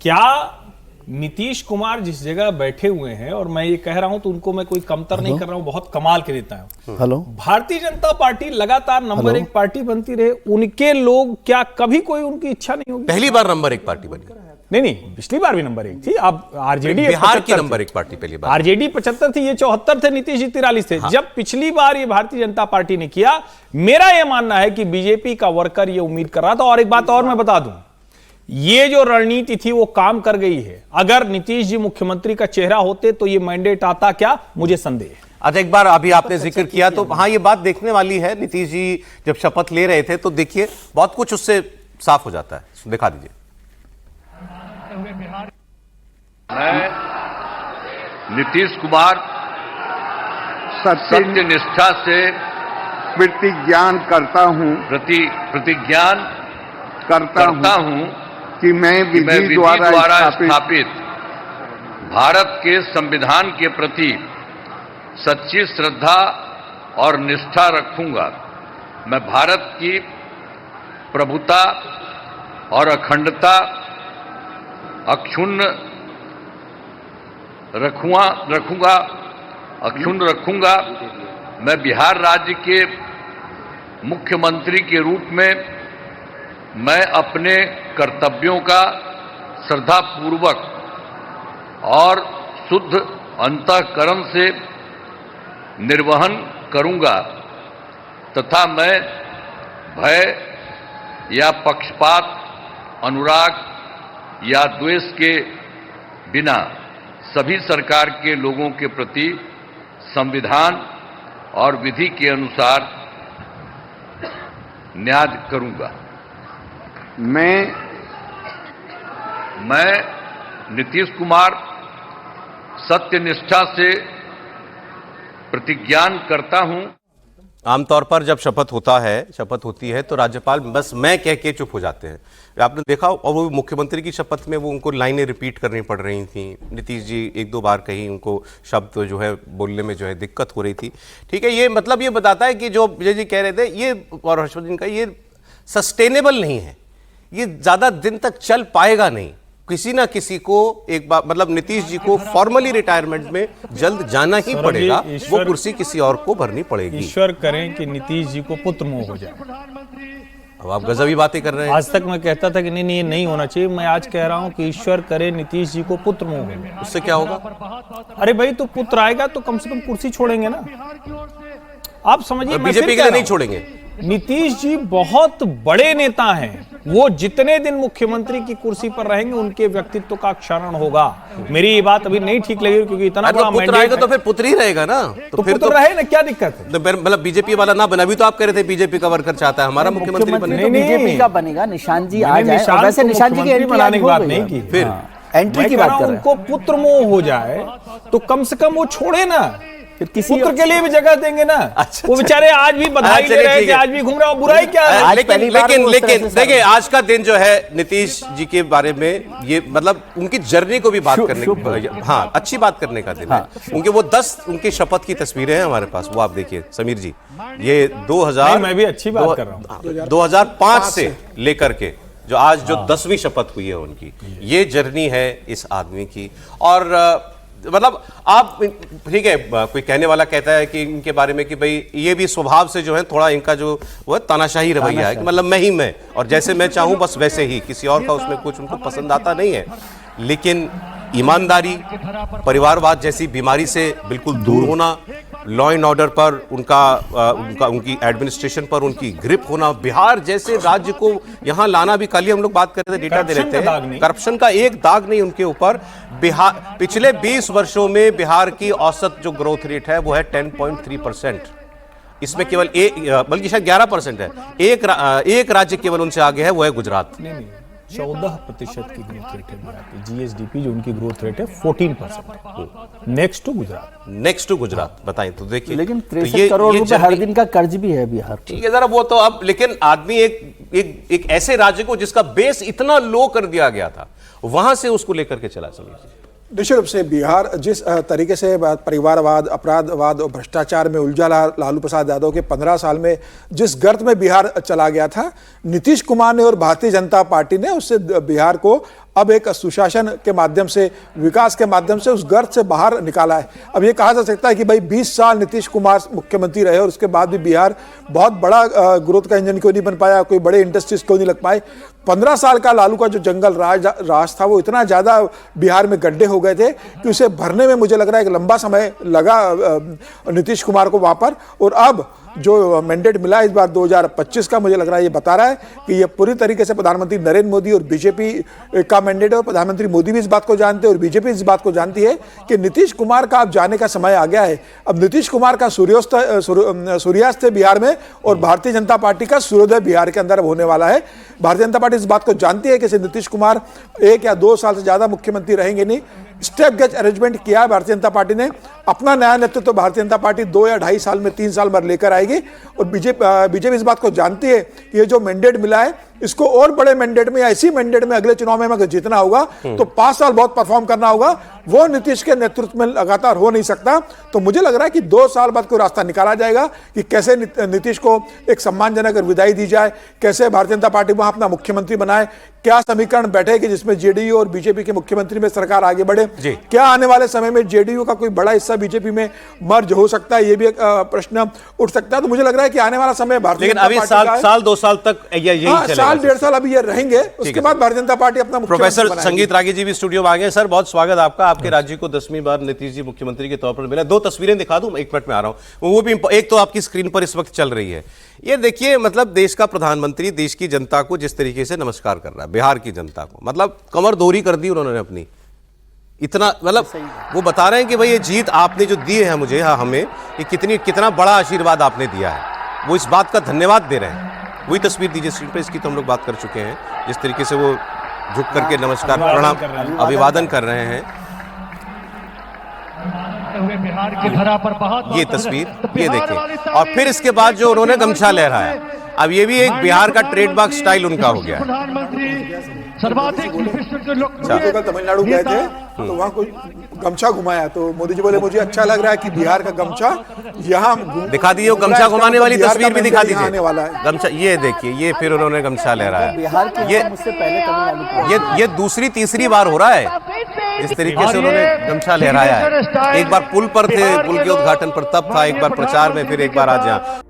क्या नीतीश कुमार जिस जगह बैठे हुए हैं, और मैं ये कह रहा हूं तो उनको मैं कोई कमतर नहीं कर रहा हूं, बहुत कमाल के नेता है। हेलो, भारतीय जनता पार्टी लगातार नंबर 1 पार्टी बनती रहे, उनके लोग क्या कभी कोई उनकी इच्छा नहीं होगी? पहली बार नंबर 1 पार्टी बनी। नहीं, पिछली बार भी नंबर 1 थी। अब आरजेडी बिहार की नंबर 1 पार्टी पहली बार। आरजेडी 75 थी, ये 74 थे, नीतीश जी 43 थे। जब पिछली बार ये भारतीय जनता पार्टी ने किया, मेरा ये मानना है कि बीजेपी का वर्कर ये उम्मीद कर रहा था। और एक बात और मैं बता दूं, ये जो रणनीति थी वो काम कर गई है। अगर नीतीश जी मुख्यमंत्री का चेहरा होते तो ये मैंडेट आता क्या, मुझे संदेह है। अच्छा, एक बार अभी आपने जिक्र किया तो हाँ, ये बात देखने वाली है। नीतीश जी जब शपथ ले रहे थे तो देखिए बहुत कुछ उससे साफ हो जाता है। दिखा दीजिए। मैं नीतीश कुमार सत्य निष्ठा से प्रतिज्ञान करता हूं करता हूं कि मैं विधि द्वारा स्थापित भारत के संविधान के प्रति सच्ची श्रद्धा और निष्ठा रखूंगा। मैं भारत की प्रभुता और अखंडता अक्षुण्ण रखूंगा। मैं बिहार राज्य के मुख्यमंत्री के रूप में मैं अपने कर्तव्यों का श्रद्धापूर्वक और शुद्ध अंतःकरण से निर्वहन करूंगा तथा मैं भय या पक्षपात, अनुराग या द्वेष के बिना सभी सरकार के लोगों के प्रति संविधान और विधि के अनुसार न्याय करूंगा। मैं नीतीश कुमार सत्यनिष्ठा से प्रतिज्ञान करता हूं। आमतौर पर जब शपथ होती है तो राज्यपाल बस मैं कह के चुप हो जाते हैं। आपने देखा, और वो मुख्यमंत्री की शपथ में वो उनको लाइनें रिपीट करनी पड़ रही थी। नीतीश जी 1-2 बार कहीं उनको शब्द जो है बोलने में जो है दिक्कत हो रही थी। ठीक है, ये मतलब ये बताता है कि जो विजय जी कह रहे थे ये और हर्षवर्धन का, ये सस्टेनेबल नहीं है, ये ज्यादा दिन तक चल पाएगा नहीं। किसी ना किसी को एक बार, मतलब नीतीश जी को फॉर्मली रिटायरमेंट में जल्द जाना ही पड़ेगा। वो कुर्सी किसी और को भरनी पड़ेगी। ईश्वर करें कि नीतीश जी को पुत्र मोह हो जाए। अब आप गजबी बातें कर रहे हैं। आज तक मैं कहता था कि नहीं ये नहीं होना चाहिए। मैं आज कह रहा हूं कि ईश्वर करे नीतीश जी को पुत्र मोह हो जाए। उससे क्या होगा? अरे भाई, तो पुत्र आएगा तो कम से कम कुर्सी छोड़ेंगे ना। आप समझिए, बीजेपी के लिए नहीं छोड़ेंगे। नीतीश जी बहुत बड़े नेता हैं। वो जितने दिन मुख्यमंत्री की कुर्सी पर रहेंगे उनके व्यक्तित्व का क्षरण होगा। मेरी ये बात अभी नहीं ठीक लगी, क्योंकि इतना बड़ा पुत्र आएगा तो फिर पुत्र ही रहेगा ना। तो फिर पुत्र रहे ना, क्या दिक्कत है? मतलब बीजेपी वाला ना बना भी तो आप कह रहे थे बीजेपी का वर्कर चाहता है हमारा मुख्यमंत्री बने। बीजेपी का बनेगा, निशांत जी आ जाए। वैसे निशांत जी की बनाने की बात नहीं की, फिर एंट्री की बात कर रहे हैं। उनको पुत्र मोह हो जाए तो कम से कम वो छोड़े ना, किसी पुत्र के लिए भी जगह देंगे ना। अच्छा, वो बेचारे आज भी बधाई दे रहे थे, आज भी घूम रहा हो, बुराई क्या है? लेकिन देखिए, आज का दिन जो है नीतीश जी के बारे में, ये मतलब उनकी जर्नी को भी बात करने की, हाँ, अच्छी बात करने का दिन है। उनके वो 10 उनकी शपथ की तस्वीरें हैं हमारे पास, वो आप देखिए समीर जी। ये 2000, मैं भी अच्छी बात कर रहा हूँ, 2005 से लेकर के जो आज जो 10वीं शपथ हुई है उनकी, ये जर्नी है इस आदमी की। और मतलब आप, ठीक है, कोई कहने वाला कहता है कि इनके बारे में कि भाई ये भी स्वभाव से जो है थोड़ा इनका जो वो तानाशाही रवैया है, कि मतलब मैं और जैसे मैं चाहूं बस वैसे ही, किसी और का उसमें कुछ उनको पसंद आता नहीं है। लेकिन ईमानदारी, परिवारवाद जैसी बीमारी से बिल्कुल दूर होना, लॉ एंड ऑर्डर पर उनकी एडमिनिस्ट्रेशन पर उनकी ग्रिप होना, बिहार जैसे राज्य को यहाँ लाना भी, कल ही हम लोग बात कर रहे थे, डेटा दे रहे थे, करप्शन का एक दाग नहीं उनके ऊपर। बिहार पिछले 20 वर्षों में बिहार की औसत जो ग्रोथ रेट है वो है 10.3%। इसमें केवल बल्कि शायद 11% है। एक राज्य केवल उनसे आगे है, वो है गुजरात। 14% की ग्रोथ रेट है बिहार की। जीएसडीपी जो उनकी ग्रोथ रेट है 14%। नेक्स्ट टू गुजरात बताएं तो देखिए। लेकिन 63 करोड़ रुपए हर दिन का कर्ज भी है बिहार। ठीक है, जरा वो तो अब, लेकिन आदमी एक ऐसे राज्य को जिसका बेस इतना लो कर दिया गया था, वहां से उसको लेकर के चला। समझिए, निश्चित रूप से बिहार जिस तरीके से परिवारवाद, अपराधवाद और भ्रष्टाचार में उलझा लालू प्रसाद यादव के 15 साल में जिस गर्त में बिहार चला गया था, नीतीश कुमार ने और भारतीय जनता पार्टी ने उससे बिहार को अब एक सुशासन के माध्यम से, विकास के माध्यम से उस गर्त से बाहर निकाला है। अब ये कहा जा सकता है कि भाई 20 साल नीतीश कुमार मुख्यमंत्री रहे और उसके बाद भी बिहार बहुत बड़ा ग्रोथ का इंजन क्यों नहीं बन पाया, कोई बड़े इंडस्ट्रीज क्यों नहीं लग पाए। 15 साल का लालू का जो जंगल राज था वो इतना ज़्यादा बिहार में गड्ढे हो गए थे कि उसे भरने में मुझे लग रहा है कि लंबा समय लगा नीतीश कुमार को वहाँ पर। और अब जो मैंडेट मिला इस बार 2025 का, मुझे लग रहा है ये बता रहा है कि ये पूरी तरीके से प्रधानमंत्री नरेंद्र मोदी और बीजेपी का मैंडेट है। और प्रधानमंत्री मोदी भी इस बात को जानते हैं और बीजेपी इस बात को जानती है कि नीतीश कुमार का अब जाने का समय आ गया है। अब नीतीश कुमार का सूर्यास्त है बिहार में और भारतीय जनता पार्टी का सूर्योदय बिहार के अंदर होने वाला है। भारतीय जनता पार्टी इस बात को जानती है कि नीतीश कुमार 1 या 2 साल से ज्यादा मुख्यमंत्री रहेंगे नहीं। स्टेप गेज अरेंजमेंट किया है भारतीय जनता पार्टी ने। अपना नया नेतृत्व तो भारतीय जनता पार्टी 2 या 2.5 साल में 3 साल में लेकर आएगी। और बीजेपी इस बात को जानती है कि ये जो मैंडेट मिला है इसको और बड़े मैंडेट में या इसी मैंडेट में अगले चुनाव में अगर जीतना होगा तो 5 साल बहुत परफॉर्म करना होगा। वो नीतीश के नेतृत्व में लगातार हो नहीं सकता। तो मुझे लग रहा है कि 2 साल बाद कोई रास्ता निकाला जाएगा कि कैसे नीतीश को एक सम्मानजनक विदाई दी जाए, कैसे भारतीय जनता पार्टी वहां अपना मुख्यमंत्री बनाए, क्या समीकरण बैठेगी जिसमें जेडीयू और बीजेपी के मुख्यमंत्री में सरकार आगे बढ़े, क्या आने वाले समय में जेडीयू का कोई बड़ा हिस्सा बीजेपी में मर्ज हो सकता है, ये भी एक प्रश्न उठ सकता है। तो मुझे लग रहा है कि आने वाला समय भारतीय लेकिन अभी साल 2 साल तक यही चलेगा, साल 1.5 साल अभी ये रहेंगे, उसके बाद भारतीय जनता पार्टी अपना प्रोफेसर संगीत रागी जी भी स्टूडियो में आ गए। सर बहुत स्वागत आपका। आपके राज्य को 10वीं बार नीतीश जी मुख्यमंत्री के तौर पर मिला। 2 तस्वीरें दिखा दूं, 1 मिनट में आ रहा हूं। वो भी एक तो आपकी स्क्रीन पर इस वक्त चल रही है, ये देखिए, मतलब देश का प्रधानमंत्री देश की जनता को जिस तरीके से नमस्कार कर रहा है, बिहार की जनता को, मतलब कमर दोहरी कर दी उन्होंने अपनी। इतना मतलब वो बता रहे हैं कि भाई ये जीत आपने जो दी है मुझे, हाँ हमें, ये कितना बड़ा आशीर्वाद आपने दिया है, वो इस बात का धन्यवाद दे रहे हैं। वही तस्वीर दीजिए स्क्रीन पर, इसकी तो हम लोग बात कर चुके हैं, जिस तरीके से वो झुक करके नमस्कार प्रणाम अभिवादन कर रहे हैं। ये तस्वीर ये देखिए, और फिर इसके बाद जो उन्होंने गमछा लहराया, अब ये भी एक बिहार का ट्रेडमार्क स्टाइल उनका हो गया है। तमिलनाडु गए थे तो वहाँ कोई गमछा घुमाया तो मोदी जी बोले मुझे अच्छा लग रहा है कि बिहार का गमछा यहाँ दिखा दीजिए, गमछा घुमाने वाली तस्वीर भी दिखा दीजिए। गमछा ये देखिए, ये फिर उन्होंने गमछा लहराया। ये दूसरी तीसरी बार हो रहा है इस तरीके से उन्होंने गमछा लहराया है। एक बार पुल पर थे, पुल के उद्घाटन पर तब था, एक बार प्रचार में, फिर एक बार आज यहाँ।